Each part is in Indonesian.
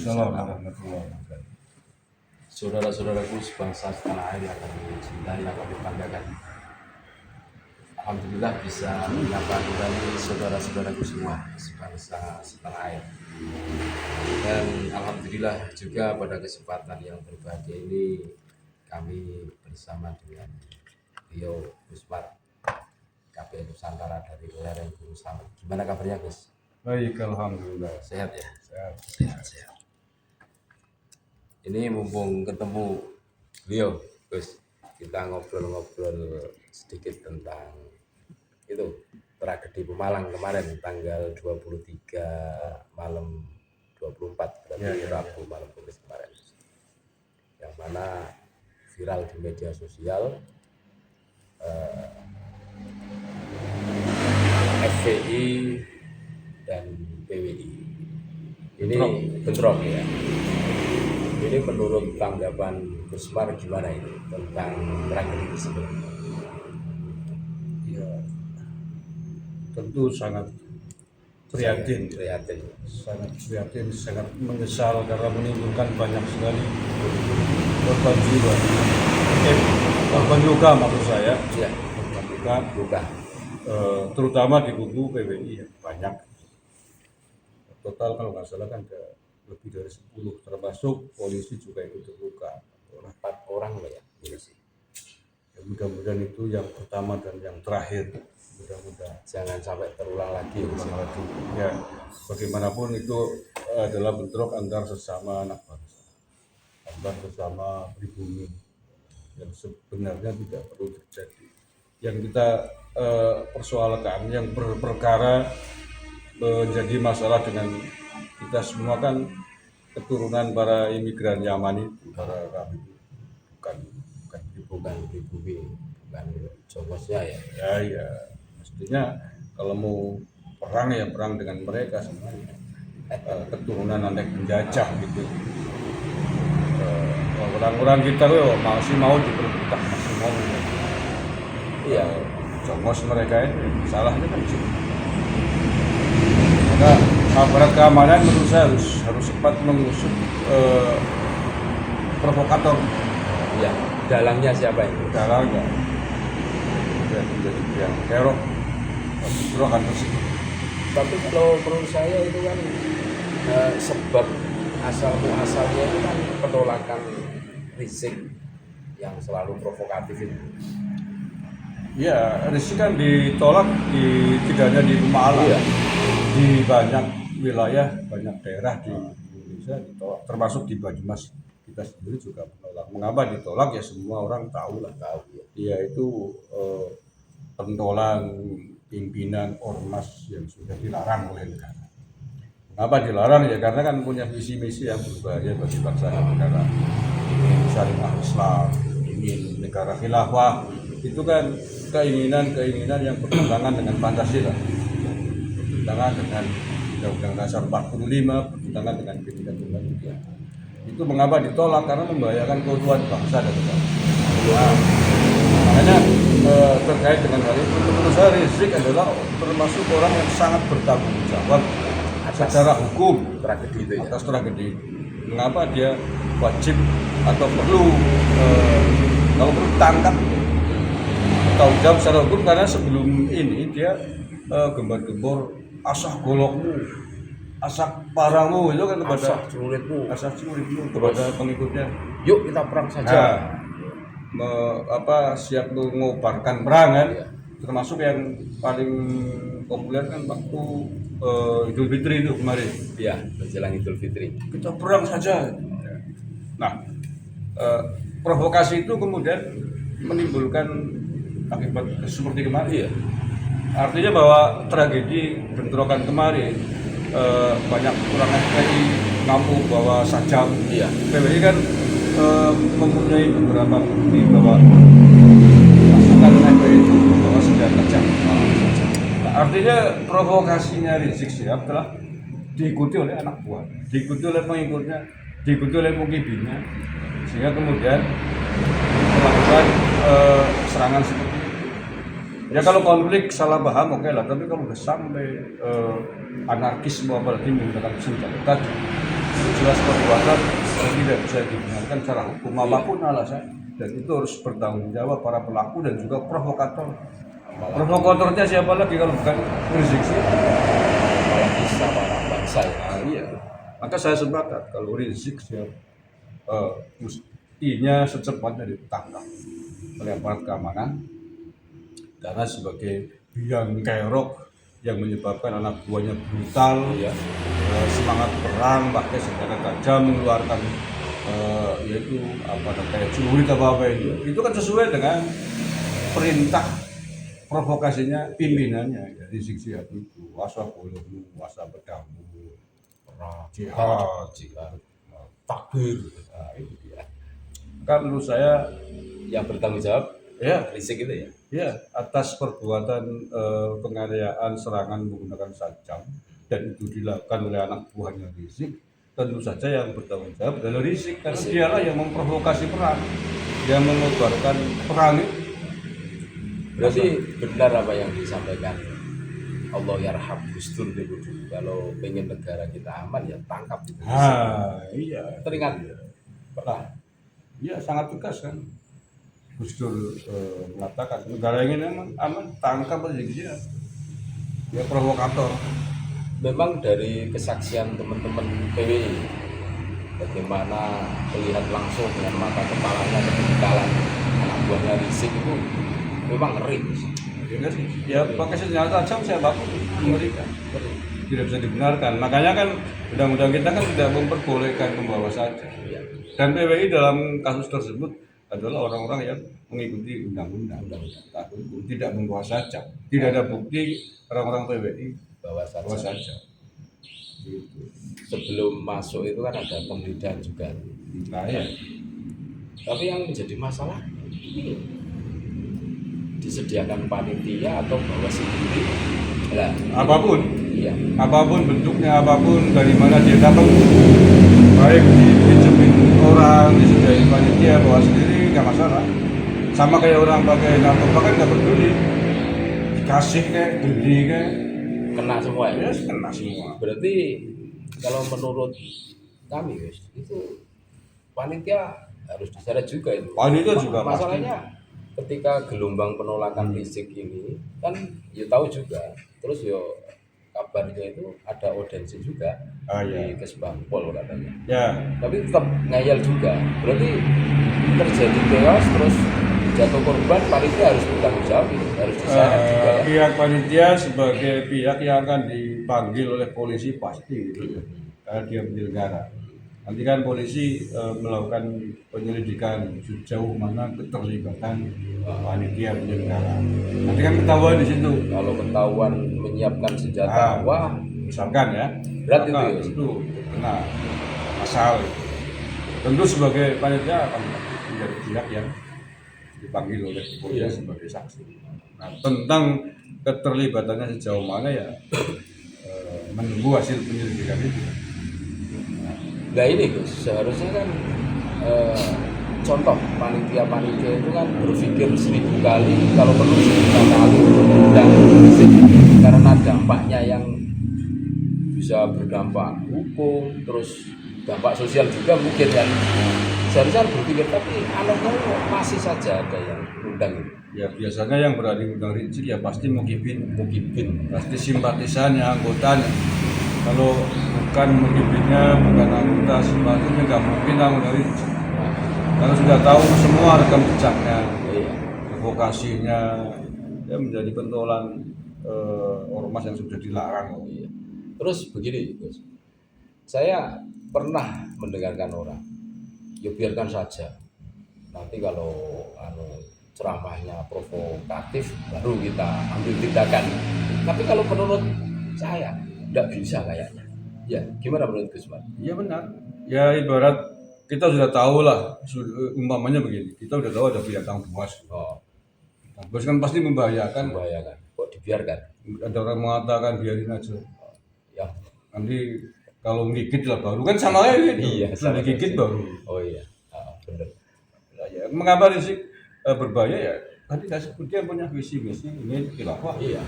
Waalaikumsalam warahmatullahi wabarakatuh. Saudara-saudaraku sebangsa setanah air yang kami cintai, yang kami banggakan. Alhamdulillah bisa menyapa kembali saudara-saudaraku semua sebangsa setanah air. Dan alhamdulillah juga pada kesempatan yang berbahagia ini kami bersama dengan Rio Gusmat KPN Nusantara dari lereng Gunung Slamet. Gimana kabarnya, Gus? Baik, alhamdulillah. Sehat ya? Sehat. Sehat. Ini mumpung ketemu Rio, Gus, kita ngobrol-ngobrol sedikit tentang itu tragedi Pemalang kemarin tanggal 23 malam 24 berarti Rabu malam Kamis kemarin, yang mana viral di media sosial. FPI dan PWI ini bentrok ya. Ini menurut tanggapan Gusmar gimana ini tentang tragedi tersebut? Ya, tentu sangat prihatin, sangat prihatin, sangat menyesal karena menimbulkan banyak sekali korban jiwa, korban luka maksud saya. Ya, korban luka, terutama di kubu PWI ya, banyak. Total kalau nggak salah kan ada lebih dari 10, termasuk polisi juga ikut terluka. 4 orang lah ya polisi. Ya, mudah-mudahan itu yang pertama dan yang terakhir. Mudah-mudahan jangan sampai terulang lagi. Ya, bagaimanapun itu adalah bentrok antar sesama anak bangsa, antar sesama pribumi yang sebenarnya tidak perlu terjadi. Yang kita persoalkan, yang berperkara menjadi masalah dengan kita semua kan keturunan para imigran Yamani, para kami bukan pribumi, bukan jongosnya ya. Ya, mestinya kalau mau perang ya perang dengan mereka semuanya, keturunan anak penjajah gitu. Orang-orang kita tuh masih mau diperbudak, masih mau. Iya, jongos mereka ini salahnya kan sih. Maka aparat keamanan menurut saya harus cepat mengusut provokator. Ya, dalangnya siapa ini? Dalangnya dan menjadi yang teror justru akan tersebut. Tapi kalau menurut saya itu kan sebab asalnya itu kan penolakan Rizik yang selalu provokatif itu. Ya, Rizik kan ditolak tidak hanya di Pemalang, ya, di banyak wilayah, banyak daerah di Indonesia ditolak, termasuk di Banyumas kita sendiri juga menolak. Mengapa ditolak ya semua orang tahu lah, ya itu pentolan pimpinan ormas yang sudah dilarang oleh negara. Mengapa dilarang ya karena kan punya visi misi yang berbahaya bagi bangsa dan negara. Ingin syariah Islam, ingin negara khilafah, itu kan keinginan yang bertentangan dengan Pancasila, bertentangan dengan Undang-Undang Dasar 45, bertentangan dengan Bhinneka Tunggal Ika. Itu mengapa ditolak? Karena membahayakan keutuhan bangsa dan negara. Nah, makanya terkait dengan hal itu, menurut saya Rizik adalah termasuk orang yang sangat bertanggung jawab secara hukum tragedi itu, atas tragedi. Mengapa dia wajib atau perlu kalau perlu tangkap tanggung jawab secara hukum, karena sebelum ini dia gembar-gembor asah golokmu, asah parangmu itu kan kepada asah celuritmu kepada pengikutnya. Yuk kita perang saja. Siap mengobarkan perang kan. Ya. Termasuk yang paling populer kan waktu Idul Fitri itu kemarin. Iya, menjelang Idul Fitri. Kita perang saja. Nah, provokasi itu kemudian menimbulkan akibat seperti kemarin. Iya. Artinya bahwa tragedi bentrokan kemarin banyak orang FPI ngamuk bahwa sajam. Iya. PWI kan mempunyai beberapa bukti bahwa pasukan FPI itu bahwa sedang kejam. Nah, artinya provokasinya Rizik Syihab telah diikuti oleh anak buah, diikuti oleh pengikutnya, diikuti oleh mukibinya, sehingga kemudian melakukan serangan seperti itu. Ya kalau konflik salah paham oke lah, tapi kalau udah sampai anarkisme apalagi menggunakan senjata tadi, jelas perbuatan yang tidak bisa dibenarkan secara hukum apapun alasan, dan itu harus bertanggung jawab para pelaku dan juga provokator. Provokatornya siapa lagi kalau bukan Rizik Syihab? apalagi sama anak bangsa ya. Nah, iya. Maka saya sepakat kalau Rizik Syihab mestinya secepatnya ditangkap oleh aparat keamanan karena sebagai biang kerok yang menyebabkan anak buahnya brutal, Iya. semangat perang, pakai senjata tajam, mengeluarkan yaitu kayak celurit apa itu kan sesuai dengan perintah provokasinya pimpinannya, jadi Rizik Syihab itu wasapulumu, wasabedamu, jihad, takbir. Nah, itu dia. Kan menurut saya Yang bertanggung jawab ya Rizik itu ya. ya atas perbuatan penganiayaan serangan menggunakan sajam dan itu dilakukan oleh anak buahnya Rizik, tentu saja yang bertanggung jawab adalah Rizik karena dialah yang memprovokasi perang, yang mengobarkan perang itu. Berarti benar apa yang disampaikan Allah yarham Gus Dur dulu. Kalau pengen negara kita aman ya tangkap itu. Iya. Teringat. Nah, iya sangat tegas kan. Gus Dur mengatakan negara yang ini aman tangkap Rizik Syihab. Ya provokator. Memang dari kesaksian teman-teman PWI, bagaimana melihat langsung dengan mata kepalanya ketinggalan anak buahnya Rizik itu memang ngeri. Ya pakai senjata tajam saya baku mengerikan. Tidak bisa dibenarkan. Makanya kan undang-undang kita kan tidak memperbolehkan membawa saja. Ya. Dan PWI dalam kasus tersebut adalah orang-orang yang mengikuti undang-undang, tidak membawa saja. Tidak ada bukti orang-orang PWI Bawa bawa saja. saja. Gitu. Sebelum masuk itu kan ada penggeledahan juga. Nah ya, Tapi yang menjadi masalah ini disediakan panitia atau bawa sendiri. Lah, apapun, iya. apapun bentuknya, apapun dari mana dia dapat, baik dipinjemin orang, disediain panitia, bawa sendiri nggak masalah. Sama kayak orang pakai narkoba kan nggak peduli, dikasih kayak beli kayak, Kena semua ya. ya kena semua. Berarti kalau menurut kami guys, itu panitia harus diseret juga itu. Panitia juga Masalahnya ketika gelombang penolakan Rizik ini kan ya tahu juga, terus yo kabarnya itu ada audensi juga iya. di Kesbangpol katanya. Ya, Tapi tetap ngayal juga. Berarti terjadi chaos terus jatuh korban, panitia harus bertanggung jawab, harus diseret juga ya. pihak panitia sebagai pihak yang akan dipanggil oleh polisi pasti gitu ya. Karena dia penyelenggara. Nanti kan polisi melakukan penyelidikan sejauh mana keterlibatan panitia penyelenggara. Nanti kan ketahuan di situ. Kalau ketahuan menyiapkan senjata, wah Misalkan ya, berat itu maka ya. itu kena pasal. Tentu sebagai panitia akan menjadi pihak yang dipanggil oleh polisi sebagai saksi. Nah, tentang keterlibatannya sejauh mana ya menunggu hasil penyelidikan itu. Nah ini Gus, seharusnya kan contoh panitia-panitia itu kan berpikir 1000 kali, kalau perlu 1000 kali mengundang Rizik karena dampaknya yang bisa berdampak hukum, terus dampak sosial juga mungkin kan. Seharusnya harus berpikir, tapi aneh-aneh masih saja ada yang undang itu. Ya biasanya yang berani undang Rizik ya pasti mukibin, Mungkin pasti simpatisannya, anggotanya. Kalau bukan mukibinnya, bukan anggota simpatisannya nggak mungkin undang Rizik. Karena sudah tahu semua rekam jejaknya, iya. provokasinya, ya menjadi pentolan ormas yang sudah dilarang. Iya. Terus begini, Gus. Saya pernah mendengarkan orang, ya biarkan saja. Nanti kalau ceramahnya provokatif, baru kita ambil tindakan. Tapi kalau menurut saya, tidak bisa kayaknya. Ya, gimana menurut Gus Man? Iya benar. Ya ibarat kita sudah tahu lah, umpamanya begini, kita sudah tahu ada binatang buas. Oh, Buas kan pasti membahayakan. membahayakan. Kok dibiarkan? Ada orang mengatakan biarin aja. Ya, Nanti kalau menggigit lah baru kan sama aja gitu. Iya, Setelah sama digigit persis. baru. oh iya, benar. Nah, ya, mengapa Rizik berbahaya ya? Tadi saya sebut dia punya visi misi ini khilafah, Iya.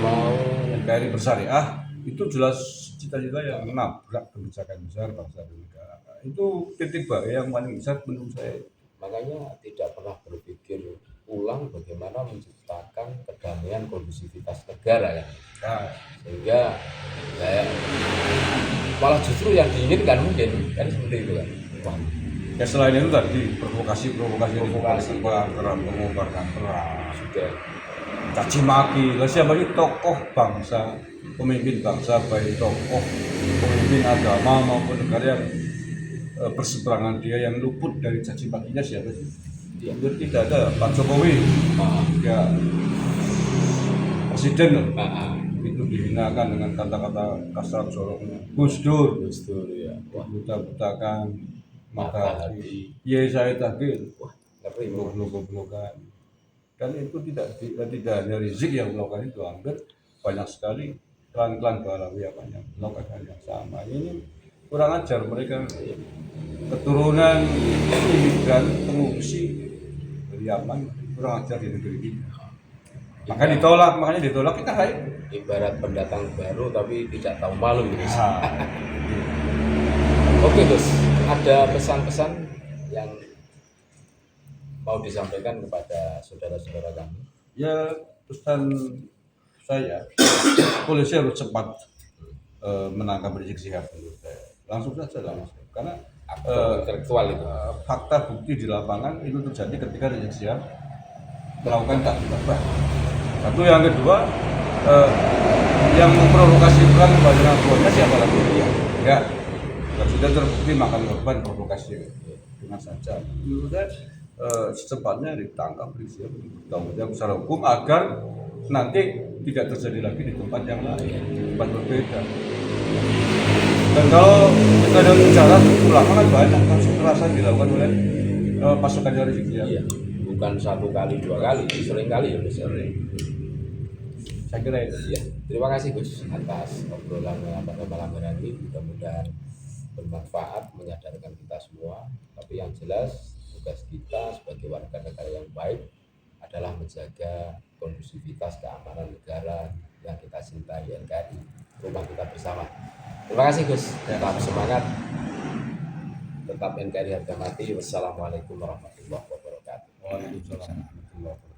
Mau NKRI bersyariah. itu jelas cita-cita yang menabrak kebijakan besar bangsa dan negara. Itu titik balik yang paling besar menurut saya. Makanya tidak pernah berpikir ulang bagaimana menciptakan kedamaian kondusivitas negara kan. Nah, Sehingga ya, malah justru yang diinginkan mungkin kan seperti itu kan. Wah, ya selain itu tadi provokasi mengobarkan perang, sudah caci maki. Lah siapa sih tokoh bangsa, pemimpin bangsa, baik tokoh pemimpin agama maupun negara yang berseberangan dia yang luput dari caci makinya siapa sih? ya, Tidak ada. Pak Jokowi ya presiden loh. Itu dihinakan dengan kata-kata kasar joroknya. Gus Dur Gus Dur ya. Wah, buta-butakan mata mata hati. hati. Ye saya takdir. Wah, ngeri mau. Blok-blokan. Dan itu tidak hanya Rizik yang melakukan itu, hampir banyak sekali klan-klan Balawi yang melakukan hal yang sama. Ini kurang ajar mereka, keturunan imigran pengungsi dari Yaman, kurang ajar di negeri kita. Makanya ditolak kita hai. Ibarat pendatang baru tapi tidak tahu malu ini. Nah, Oke Gus, ada pesan-pesan yang mau disampaikan kepada saudara-saudara kami? ya pesan saya, polisi harus cepat menangkap Rizik Sihab menurut saya. Langsung saja langsung. Karena Intelektual itu. fakta bukti di lapangan itu terjadi ketika Rizik Sihab melakukan tak berubah. Satu, yang kedua, yang memprovokasi perang kepada narkoba siapa lagi? Enggak. Sudah terbukti makan korban provokasi dengan saja. Menurut saya secepatnya ditangkap Rizik Sihab, bertanggung jawab secara hukum agar nanti tidak terjadi lagi di tempat yang lain, di tempat berbeda. Dan kalau kita ada bicara ulama kan banyak kasus kekerasan dilakukan oleh pasukan dari Rizik Sihab. Iya, bukan 1 kali 2 kali, sering kali ya Gus. Saya kira itu. Iya, terima kasih Gus atas obrolannya pada malam hari ini. Mudah-mudahan bermanfaat, menyadarkan kita semua. Tapi yang jelas tugas kita sebagai warga negara yang baik adalah menjaga kondusivitas keamanan negara yang kita cintai, NKRI, rumah kita bersama. Terima kasih Gus, tetap semangat, tetap NKRI harga mati. Wassalamualaikum warahmatullahi wabarakatuh. Waalaikumsalam warahmatullahi wabarakatuh.